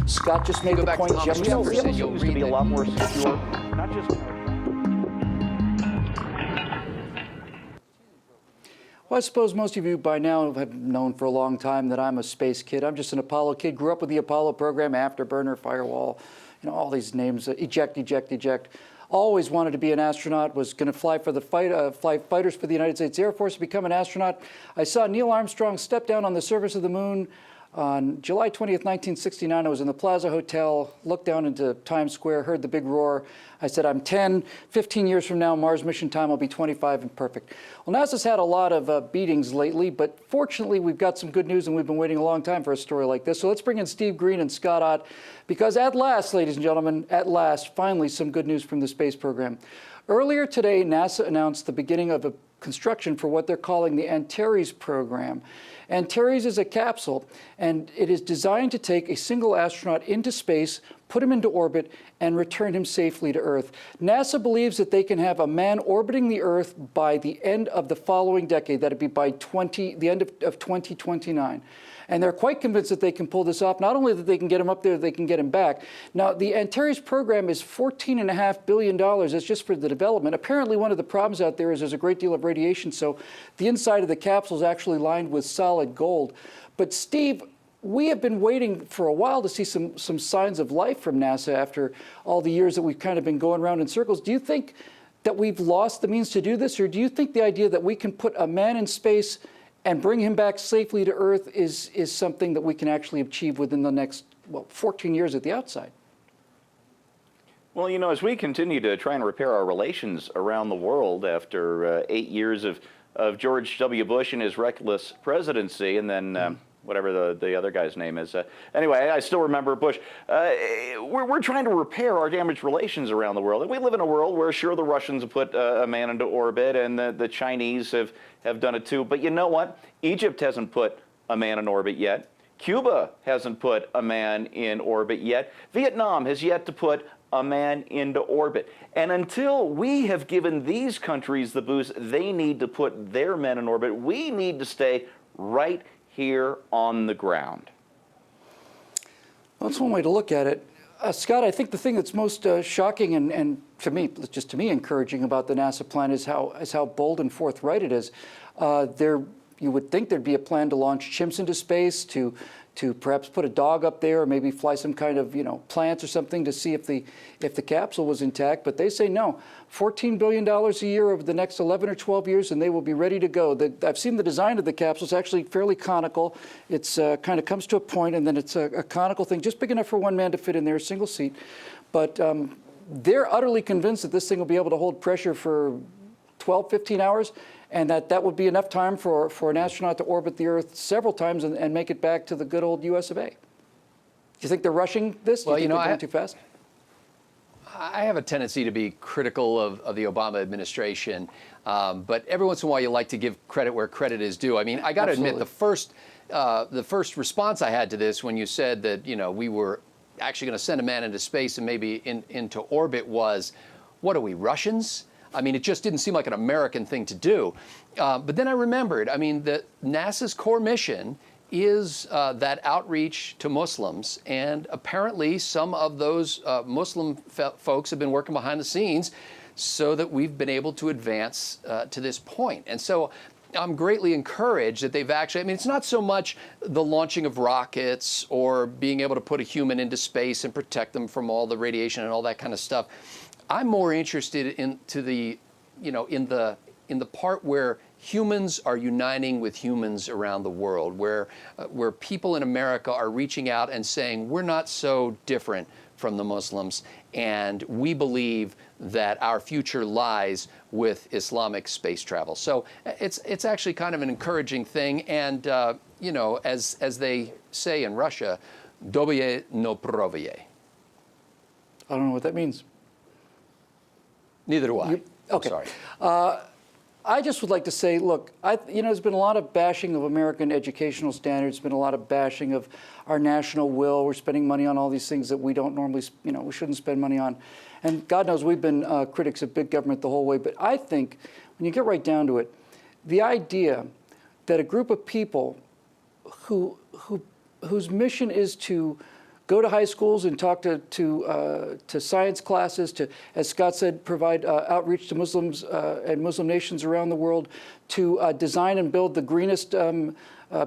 Scott just made Go the back to point. Thomas Jefferson Jefferson, you'll Used to read be a that. lot more secure, not just in our Well, I suppose most of you by now have known for a long time that I'm a space kid. I'm just an Apollo kid. Grew up with the Apollo program, Afterburner, Firewall, all these names, eject, eject, eject. Always wanted to be an astronaut, was going to fly for the fly fighters for the United States Air Force, become an astronaut. I saw Neil Armstrong step down on the surface of the moon on July 20th, 1969. I was in the Plaza Hotel, looked down into Times Square, heard the big roar. I said, I'm 10, 15 years from now, Mars mission time, I'll be 25 and perfect. Well, NASA's had a lot of beatings lately, but fortunately, we've got some good news, and we've been waiting a long time for a story like this. So let's bring in Steve Green and Scott Ott, because at last, ladies and gentlemen, at last, finally, some good news from the space program. Earlier today, NASA announced the beginning of a construction for what they're calling the Antares program. Antares is a capsule, and it is designed to take a single astronaut into space, put him into orbit, and return him safely to Earth. NASA believes that they can have a man orbiting the Earth by the end of the following decade. That'd be by the end of 2029. And they're quite convinced that they can pull this off. Not only that they can get him up there, they can get him back. Now, the Antares program is $14.5 billion. That's just for the development. Apparently, one of the problems out there is there's a great deal of radiation, so the inside of the capsule is actually lined with solid gold. But Steve, we have been waiting for a while to see some signs of life from NASA after all the years that we've kind of been going around in circles. Do you think that we've lost the means to do this, or do you think the idea that we can put a man in space and bring him back safely to Earth is something that we can actually achieve within the next, 14 years at the outside? Well, as we continue to try and repair our relations around the world after 8 years of George W. Bush and his reckless presidency, and then whatever the other guy's name is. Anyway, I still remember Bush. We're trying to repair our damaged relations around the world. And we live in a world where, sure, the Russians have put a man into orbit, and the Chinese have done it too. But you know what? Egypt hasn't put a man in orbit yet. Cuba hasn't put a man in orbit yet. Vietnam has yet to put a man into orbit. And until we have given these countries the boost they need to put their men in orbit, we need to stay right here on the ground. Well, that's one way to look at it. Scott, I think the thing that's most shocking and to me encouraging about the NASA plan is how bold and forthright it is. You would think there'd be a plan to launch chimps into space, to perhaps put a dog up there, or maybe fly some kind of plants or something to see if the capsule was intact. But they say no, $14 billion a year over the next 11 or 12 years, and they will be ready to go. I've seen the design of the capsule. It's actually fairly conical. It's kind of comes to a point, and then it's a conical thing, just big enough for one man to fit in there, a single seat. But they're utterly convinced that this thing will be able to hold pressure for 12, 15 hours, and that would be enough time for an astronaut to orbit the Earth several times and make it back to the good old US of A. Do you think they're rushing this? Do you think they're going too fast? I have a tendency to be critical of the Obama administration, but every once in a while you like to give credit where credit is due. I mean, I got to admit, the first response I had to this when you said that we were actually going to send a man into space and maybe into orbit was, what are we, Russians? I mean, it just didn't seem like an American thing to do. But then I remembered, I mean, that NASA's core mission is that outreach to Muslims. And apparently some of those Muslim folks have been working behind the scenes so that we've been able to advance to this point. And so I'm greatly encouraged that they've actually, I mean, it's not so much the launching of rockets or being able to put a human into space and protect them from all the radiation and all that kind of stuff. I'm more interested in the part where humans are uniting with humans around the world, where people in America are reaching out and saying, we're not so different from the Muslims, and we believe that our future lies with Islamic space travel. So it's actually kind of an encouraging thing, and as they say in Russia, dobiye no provoye. I don't know what that means. Neither do I. Okay. Sorry. I just would like to say, look, there's been a lot of bashing of American educational standards. There's been a lot of bashing of our national will. We're spending money on all these things that we don't normally, we shouldn't spend money on. And God knows we've been critics of big government the whole way. But I think when you get right down to it, the idea that a group of people whose mission is to go to high schools and talk to science classes, to, as Scott said, provide outreach to Muslims and Muslim nations around the world, to design and build the greenest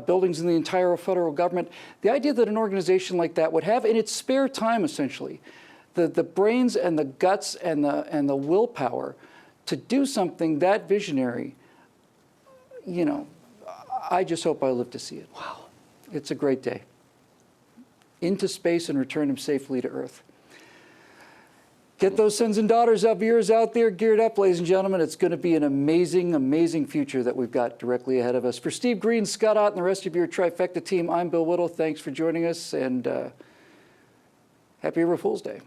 buildings in the entire federal government. The idea that an organization like that would have, in its spare time, essentially, the brains and the guts and the willpower to do something that visionary, you know, I just hope I live to see it. Wow. It's a great day. Into space and return him safely to Earth. Get those sons and daughters of yours out there geared up, ladies and gentlemen. It's going to be an amazing, amazing future that we've got directly ahead of us. For Steve Green, Scott Ott, and the rest of your trifecta team, I'm Bill Whittle. Thanks for joining us, and happy April Fool's Day.